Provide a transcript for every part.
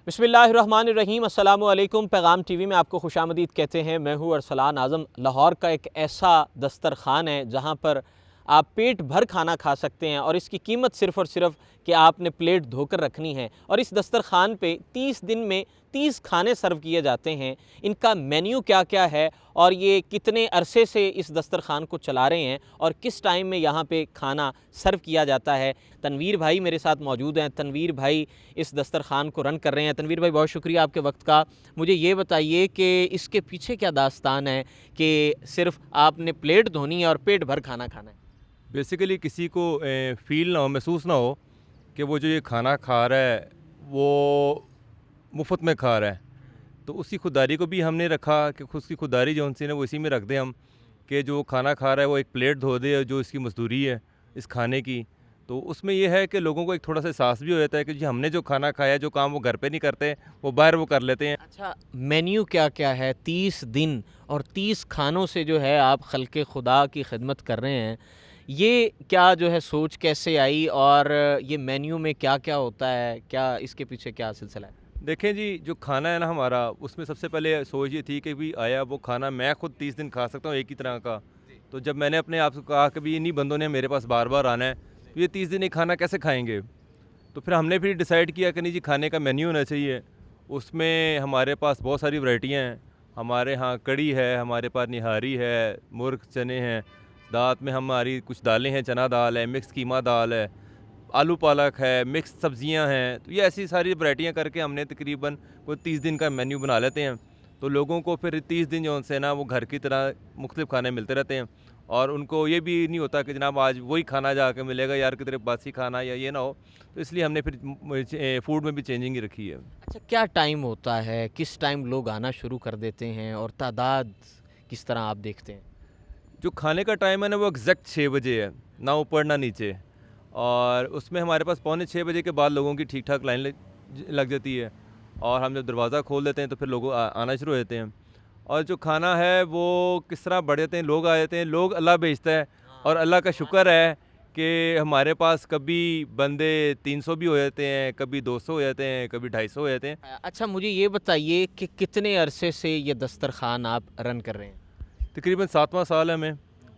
बिस्मिल्लाहिर्रहमानिर्रहीम अस्सलामु अलैकुम। पैगाम टीवी में आपको खुशामदीद कहते हैं। मैं हूँ अरसलान आज़म। लाहौर का एक ऐसा दस्तरख़ान है जहाँ पर आप पेट भर खाना खा सकते हैं और इसकी कीमत सिर्फ़ और सिर्फ कि आपने प्लेट धोकर रखनी है। और इस दस्तरख़ान पे 30 दिन में 30 खाने सर्व किए जाते हैं। इनका मेन्यू क्या क्या है और ये कितने अरसे से इस दस्तरख़ान को चला रहे हैं और किस टाइम में यहाँ पे खाना सर्व किया जाता है। तनवीर भाई मेरे साथ मौजूद हैं। तनवीर भाई इस दस्तरख़ान को रन कर रहे हैं। तनवीर भाई बहुत शुक्रिया आपके वक्त का। मुझे ये बताइए कि इसके पीछे क्या दास्तान है कि सिर्फ आपने प्लेट धोनी है और पेट भर खाना खाना है। बेसिकली किसी को फ़ील ना हो, महसूस ना हो कि वो जो ये खाना खा रहा है वो मुफ्त में खा रहा है। तो उसकी खुददारी को भी हमने रखा कि उसकी खुददारी जो उनसे ना वो इसी में रख दें हम, कि जो खाना खा रहा है वो एक प्लेट धो दे जो इसकी मजदूरी है इस खाने की। तो उसमें ये है कि लोगों को एक थोड़ा सा एहसास भी हो जाता है कि जी हमने जो खाना खाया, जो काम वो घर पे नहीं करते वो बाहर वो कर लेते हैं। अच्छा, मेन्यू क्या क्या है? 30 दिन और 30 खानों से जो है आप खल्क़े खुदा की खिदमत कर रहे हैं। ये क्या जो है सोच कैसे आई और ये मेन्यू में क्या क्या होता है? क्या इसके पीछे क्या सिलसिला है? देखें जी, जो खाना है ना हमारा, उसमें सबसे पहले सोच ये थी कि भी आया वो खाना मैं खुद 30 दिन खा सकता हूँ एक ही तरह का। तो जब मैंने अपने आप से कहा कि भी इन्हीं बंदों ने मेरे पास बार बार आना है, तो ये 30 दिन एक खाना कैसे खाएंगे। तो फिर हमने फिर डिसाइड किया कि नहीं जी, खाने का मेन्यू होना चाहिए। उसमें हमारे पास बहुत सारी वैरायटियाँ हैं। हमारे यहाँ कड़ी है, हमारे पास निहारी है, मुर्ग चने हैं, दाल में हमारी कुछ दालें हैं, चना दाल है, मिक्स कीमा दाल है, आलू पालक है, मिक्स सब्जियां हैं। तो ये ऐसी सारी वैरायटियां करके हमने तकरीबन वो 30 दिन का मेन्यू बना लेते हैं। तो लोगों को फिर 30 दिन जो उनसे ना वो घर की तरह मुख्तलिफ खाने मिलते रहते हैं और उनको ये भी नहीं होता कि जनाब आज वही खाना जाके मिलेगा यार, किधर बासी खाना या ये ना हो। तो इसलिए हमने फिर फूड में भी चेंजिंग ही रखी है। अच्छा, क्या टाइम होता है? किस टाइम लोग आना शुरू कर देते हैं और तादाद किस तरह आप देखते हैं? जो खाने का टाइम है ना वो एग्जैक्ट 6 बजे है, ना ऊपर ना नीचे। और उसमें हमारे पास पौने 6 बजे के बाद लोगों की ठीक ठाक लाइन लग जाती है और हम जब दरवाज़ा खोल देते हैं तो फिर लोग आना शुरू हो जाते हैं। और जो खाना है वो किस तरह बढ़ जाते हैं, लोग आ जाते हैं, लोग अल्लाह भेजता है। और अल्लाह का शुक्र है कि हमारे पास कभी बंदे 300 भी हो जाते हैं, कभी 200 हो जाते हैं, कभी 250 हो जाते हैं। अच्छा, मुझे ये बताइए कि कितने अरसे से ये दस्तरखान आप रन कर रहे हैं? तकरीबन 7वां साल है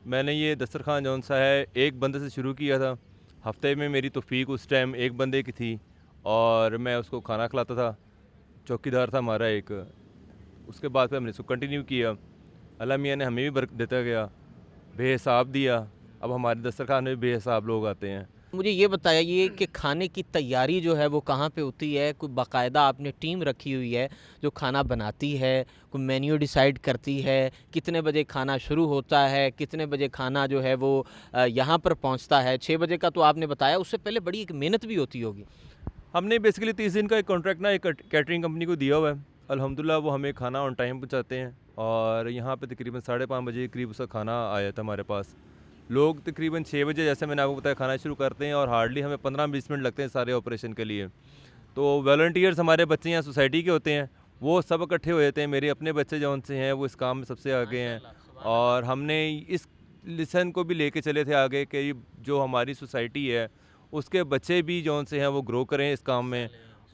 मैंने ये दस्तरखान जौन सा है एक बंदे से शुरू किया था। हफ्ते में मेरी तौफीक उस टाइम एक बंदे की थी और मैं उसको खाना खिलाता था, चौकीदार था हमारा एक। उसके बाद फिर हमने इसको कंटिन्यू किया। अल्लाह मियाँ ने हमें भी बरकत देता गया, बेहिसाब दिया। अब हमारे दस्तरखान में बेहिसाब लोग आते हैं। मुझे ये बताइए कि खाने की तैयारी जो है वो कहाँ पे होती है? कोई बाकायदा आपने टीम रखी हुई है जो खाना बनाती है, कोई मेन्यू डिसाइड करती है, कितने बजे खाना शुरू होता है, कितने बजे खाना जो है वो यहाँ पर पहुँचता है? 6 बजे का तो आपने बताया, उससे पहले बड़ी एक मेहनत भी होती होगी। हमने बेसिकली 30 दिन का एक कॉन्ट्रैक्ट ना एक कैटरिंग कंपनी को दिया हुआ है। अल्हम्दुलिल्लाह वो हमें खाना ऑन टाइम पहुँचाते हैं और यहाँ पे तकरीबन 5:30 बजे के करीब उसका खाना आया था हमारे पास। लोग तकरीबन 6 बजे, जैसे मैंने आपको बताया, खाना शुरू करते हैं और हार्डली हमें 15-20 मिनट लगते हैं सारे ऑपरेशन के लिए। तो वॉलंटियर्स हमारे बच्चे यहाँ सोसाइटी के होते हैं, वो सब इकट्ठे हो जाते हैं। मेरे अपने बच्चे जो उनसे हैं वो इस काम में सबसे आगे हैं और हमने इस लिसन को भी लेके चले थे आगे कि जो हमारी सोसाइटी है उसके बच्चे भी जौन से हैं वो ग्रो करें इस काम में।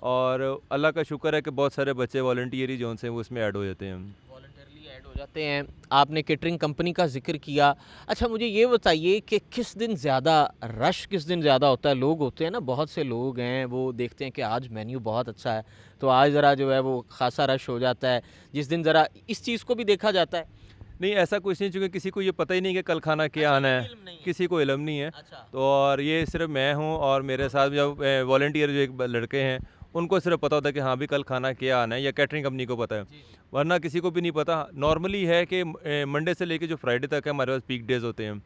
और अल्लाह का शुक्र है कि बहुत सारे बच्चे वॉलंटियरी जौन से हैं वो इसमें ऐड हो जाते हैं। वॉलंटरली ऐड हो जाते हैं। आपने केटरिंग कंपनी का ज़िक्र किया। अच्छा, मुझे ये बताइए कि किस दिन ज़्यादा रश, किस दिन ज़्यादा होता है? लोग होते हैं ना, बहुत से लोग हैं वो देखते हैं कि आज मेन्यू बहुत अच्छा है तो आज ज़रा जो है वो ख़ासा रश हो जाता है। जिस दिन ज़रा इस चीज़ को भी देखा जाता है। नहीं, ऐसा कुछ नहीं, चूँकि किसी को ये पता ही नहीं कि कल खाना क्या आना है, किसी को इल्म नहीं है। अच्छा। तो और ये सिर्फ मैं हूँ और मेरे साथ जो वॉलंटियर जो एक लड़के हैं उनको सिर्फ पता होता है कि हाँ भी कल खाना क्या आना है, या कैटरिंग कंपनी को पता है, वरना किसी को भी नहीं पता। नॉर्मली है कि मंडे से लेके जो फ्राइडे तक है हमारे पास पीक डेज़ होते हैं।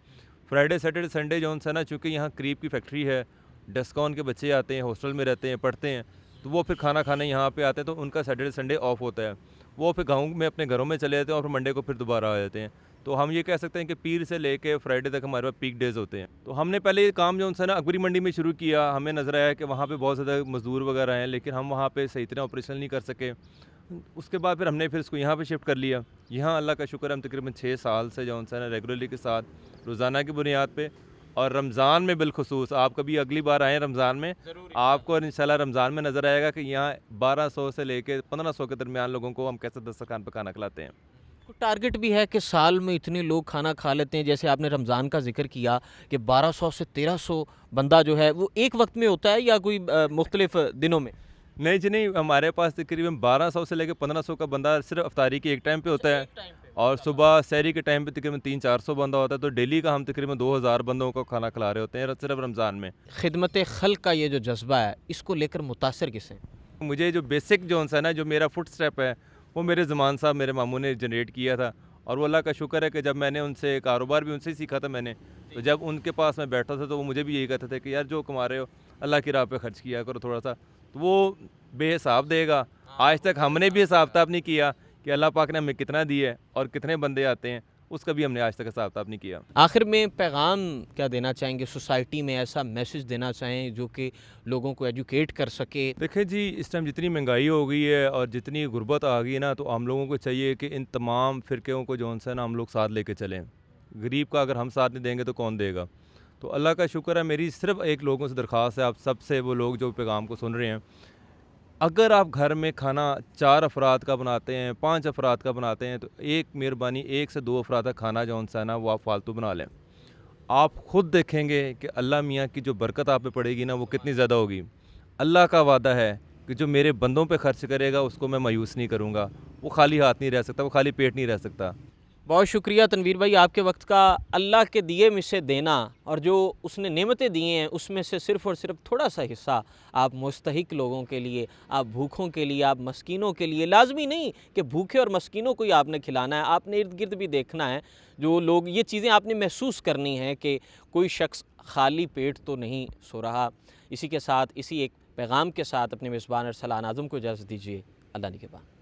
फ्राइडे सैटरडे संडे जो है ना, चूँकि यहाँ करीब की फैक्ट्री है, डेस्कॉन के बच्चे आते हैं, हॉस्टल में रहते हैं, पढ़ते हैं, तो वो फिर खाना खाने यहाँ पे आते हैं, तो उनका सैटरडे संडे ऑफ होता है। वो फिर गाँव में अपने घरों में चले जाते हैं और फिर मंडे को फिर दोबारा आ जाते हैं। तो हम ये कह सकते हैं कि पीर से लेके फ्राइडे तक हमारे पास पीक डेज़ होते हैं। तो हमने पहले ये काम जो है ना अकबरी मंडी में शुरू किया। हमें नज़र आया कि वहाँ पे बहुत ज़्यादा मज़दूर वगैरह हैं, लेकिन हम वहाँ पे सही तरह ऑपरेशन नहीं कर सके। उसके बाद फिर हमने इसको यहाँ पे शिफ्ट कर लिया। यहाँ अल्लाह का शुक्र है, हम तकरीबन 6 साल से जो है ना रेगुलरली के साथ रोज़ाना की बुनियाद पे और रमज़ान में बिलखुसूस आप कभी अगली बार आएँ रमज़ान में, आपको इंशाल्लाह रमज़ान में नज़र आएगा कि यहाँ 1200 से लेके 1500 के दरमियान लोगों को हम कैसे दस्तरखान पे खाना खिलाते हैं। कोई टारगेट भी है कि साल में इतने लोग खाना खा लेते हैं? जैसे आपने रमज़ान का ज़िक्र किया कि 1200 से 1300 बंदा जो है वो एक वक्त में होता है या कोई मुख्तलिफ दिनों में? नहीं जी नहीं, हमारे पास तकरीबन 1200 से लेके 1500 का बंदा सिर्फ इफ्तारी के एक टाइम पे होता है, और सुबह सहरी के टाइम पे तकरीबन 300-400 बंदा होता है। तो डेली का हम तकरीबन 2000 बंदों को खाना खिला रहे होते हैं सिर्फ रमज़ान में। खिदमत खल्क का ये जो जज्बा है, इसको लेकर मुतासर किस हैं? मुझे जो बेसिक जो है ना, जो मेरा फुट स्टेप है, वो मेरे ज़मान साहब मेरे मामू ने जनरेट किया था, और वो अल्लाह का शुक्र है कि जब मैंने उनसे कारोबार भी उनसे ही सीखा था मैंने। तो जब उनके पास मैं बैठा था तो वो मुझे भी यही कहते थे कि यार जो कमा रहे हो अल्लाह की राह पे खर्च किया करो थोड़ा सा, तो वो बेहिसाब देगा। आज तक हमने भी हिसाब किताब नहीं किया कि अल्लाह पाक ने हमें कितना दिया है और कितने बंदे आते हैं, उसका भी हमने आज तक हिसाब किताब नहीं किया। आखिर में पैगाम क्या देना चाहेंगे सोसाइटी में, ऐसा मैसेज देना चाहें जो कि लोगों को एजुकेट कर सके? देखिए जी, इस टाइम जितनी महंगाई हो गई है और जितनी गुर्बत आ गई है ना, तो हम लोगों को चाहिए कि इन तमाम फ़िरक़ों को जो है ना हम लोग साथ लेके चलें। गरीब का अगर हम साथ नहीं देंगे तो कौन देगा? तो अल्लाह का शुक्र है, मेरी सिर्फ़ एक लोगों से दरख्वास्त है, आप सबसे, वो लोग जो पैगाम को सुन रहे हैं, अगर आप घर में खाना 4 अफराद का बनाते हैं, 5 अफराद का बनाते हैं, तो एक मेहरबानी 1 से 2 अफराद का खाना जो है ना वो आप फ़ालतू बना लें। आप ख़ुद देखेंगे कि अल्लाह मियाँ की जो बरकत आप पे पड़ेगी ना वो कितनी ज़्यादा होगी। अल्लाह का वादा है कि जो मेरे बंदों पे खर्च करेगा उसको मैं मायूस नहीं करूँगा। वो खाली हाथ नहीं रह सकता, वो खाली पेट नहीं रह सकता। बहुत शुक्रिया तनवीर भाई, आपके वक्त का। अल्लाह के दिए में से देना और जो उसने नेमतें दी हैं उसमें से सिर्फ़ और सिर्फ थोड़ा सा हिस्सा आप मुस्तहिक लोगों के लिए, आप भूखों के लिए, आप मस्कीनों के लिए, लाजमी नहीं कि भूखे और मस्कीनों को ही आपने खिलाना है, आपने इर्द गिर्द भी देखना है जो लोग, ये चीज़ें आपने महसूस करनी है कि कोई शख्स खाली पेट तो नहीं सो रहा। इसी के साथ, इसी एक पैगाम के साथ अपने मेज़बान अरसलान आज़म को इजाज़त दीजिए। अल्लाह निगहबान।